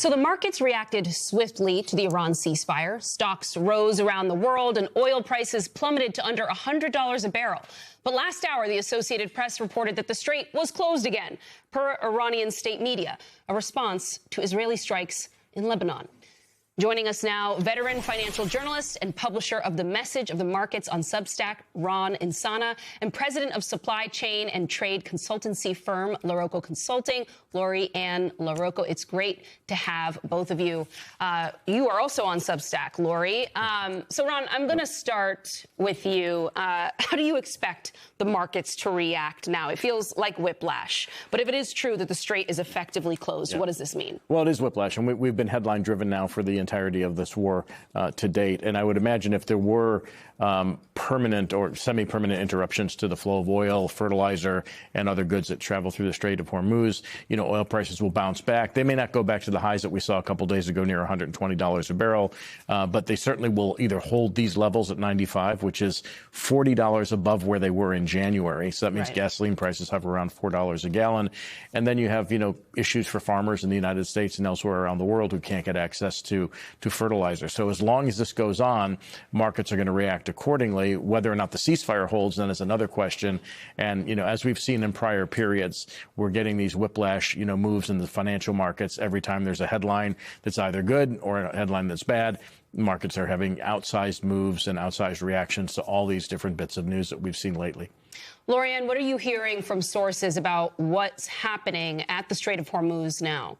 So the markets reacted swiftly to the Iran ceasefire. Stocks rose around the world and oil prices plummeted to under $100 a barrel. But last hour, the Associated Press reported that the strait was closed again, per Iranian state media, a response to Israeli strikes in Lebanon. Joining us now, veteran financial journalist and publisher of The Message of the Markets on Substack, Ron Insana, and president of supply chain and trade consultancy firm LaRocco Consulting, Lori Ann LaRocco. It's great to have both of you. You are also on Substack, Lori. So, Ron, I'm going to start with you. How do you expect the markets to react now? It feels like whiplash. But if it is true that the strait is effectively closed, what does this mean? Well, it is whiplash, and we've been headline-driven now for the entirety of this war to date. And I would imagine if there were permanent or semi-permanent interruptions to the flow of oil, fertilizer, and other goods that travel through the Strait of Hormuz, oil prices will bounce back. They may not go back to the highs that we saw a couple days ago near $120 a barrel, but they certainly will either hold these levels at 95, which is $40 above where they were in January. So that means gasoline prices hover around $4 a gallon. And then you have, issues for farmers in the United States and elsewhere around the world who can't get access to fertilizer. So as long as this goes on, markets are going to react accordingly. Whether or not the ceasefire holds then is another question. And, as we've seen in prior periods, we're getting these whiplash, moves in the financial markets. Every time there's a headline that's either good or a headline that's bad, markets are having outsized moves and outsized reactions to all these different bits of news that we've seen lately. Lori Ann, what are you hearing from sources about what's happening at the Strait of Hormuz now?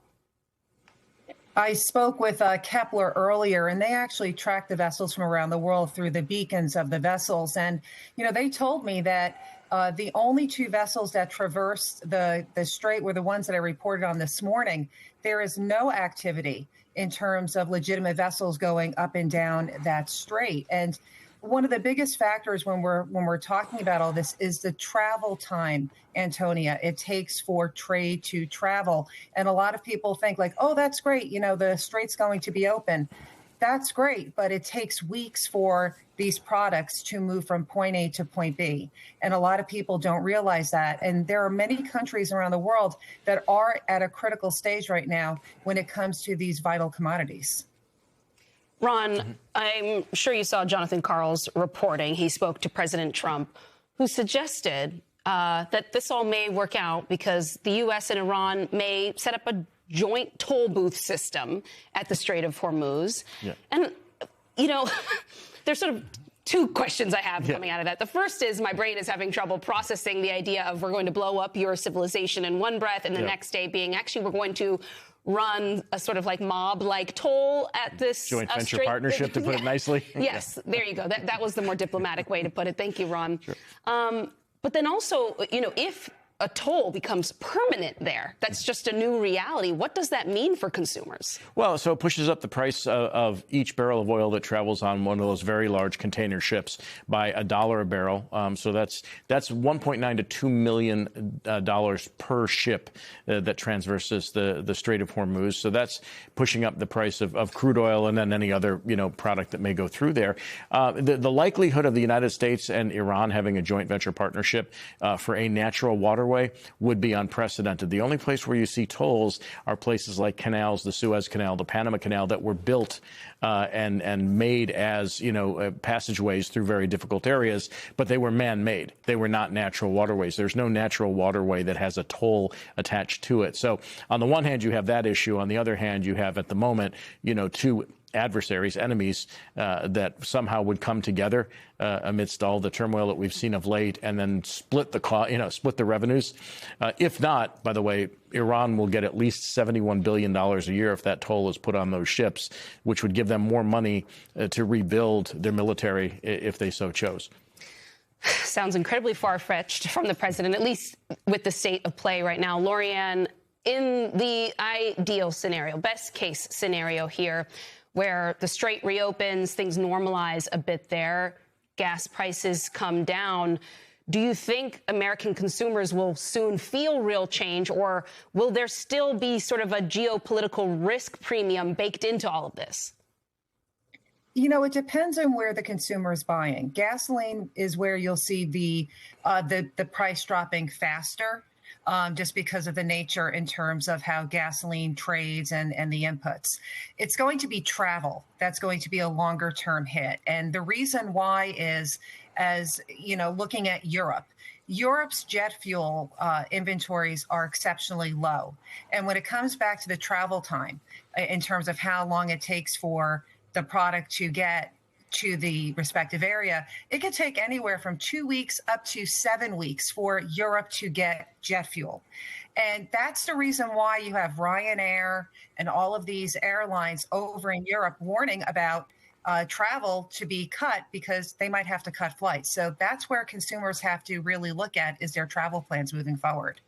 I spoke with Kepler earlier, and they actually track the vessels from around the world through the beacons of the vessels. And, they told me that the only two vessels that traversed the strait were the ones that I reported on this morning. There is no activity in terms of legitimate vessels going up and down that strait. And one of the biggest factors when we're talking about all this is the travel time, Antonia, it takes for trade to travel. And a lot of people think like, oh, that's great. The strait's going to be open. That's great. But it takes weeks for these products to move from point A to point B. And a lot of people don't realize that. And there are many countries around the world that are at a critical stage right now when it comes to these vital commodities. Ron, I'm sure you saw Jonathan Karl's reporting. He spoke to President Trump, who suggested that this all may work out because the U.S. and Iran may set up a joint toll booth system at the Strait of Hormuz. Yeah. And, there's sort of two questions I have coming out of that. The first is my brain is having trouble processing the idea of we're going to blow up your civilization in one breath, and the next day being actually we're going to run a sort of like mob-like toll at this joint venture partnership, to put it nicely. Yes, there you go. That was the more diplomatic way to put it. Thank you, Ron. Sure. But then also, if a toll becomes permanent there, that's just a new reality. What does that mean for consumers? Well, so it pushes up the price of each barrel of oil that travels on one of those very large container ships by $1 a barrel. So that's $1.9 to $2 million per ship that transverses the Strait of Hormuz. So that's pushing up the price of crude oil and then any other product that may go through there. The likelihood of the United States and Iran having a joint venture partnership for a natural waterway would be unprecedented. The only place where you see tolls are places like canals, the Suez Canal, the Panama Canal, that were built and made as passageways through very difficult areas, but they were man-made. They were not natural waterways. There's no natural waterway that has a toll attached to it. So on the one hand, you have that issue. On the other hand, you have at the moment, two adversaries, enemies that somehow would come together amidst all the turmoil that we've seen of late, and then split the revenues. If not, by the way, Iran will get at least $71 billion a year if that toll is put on those ships, which would give them more money to rebuild their military if they so chose. Sounds incredibly far-fetched from the president, at least with the state of play right now. Lori Ann, in the ideal scenario, best case scenario here, where the strait reopens, things normalize a bit there, gas prices come down. Do you think American consumers will soon feel real change, or will there still be sort of a geopolitical risk premium baked into all of this? It depends on where the consumer is buying. Gasoline is where you'll see the price dropping faster. just because of the nature in terms of how gasoline trades and the inputs. It's going to be travel. That's going to be a longer term hit. And the reason why is, as you know, looking at Europe, Europe's jet fuel inventories are exceptionally low. And when it comes back to the travel time, in terms of how long it takes for the product to get to the respective area, it could take anywhere from 2 weeks up to 7 weeks for Europe to get jet fuel. And that's the reason why you have Ryanair and all of these airlines over in Europe warning about travel to be cut because they might have to cut flights. So that's where consumers have to really look at is their travel plans moving forward.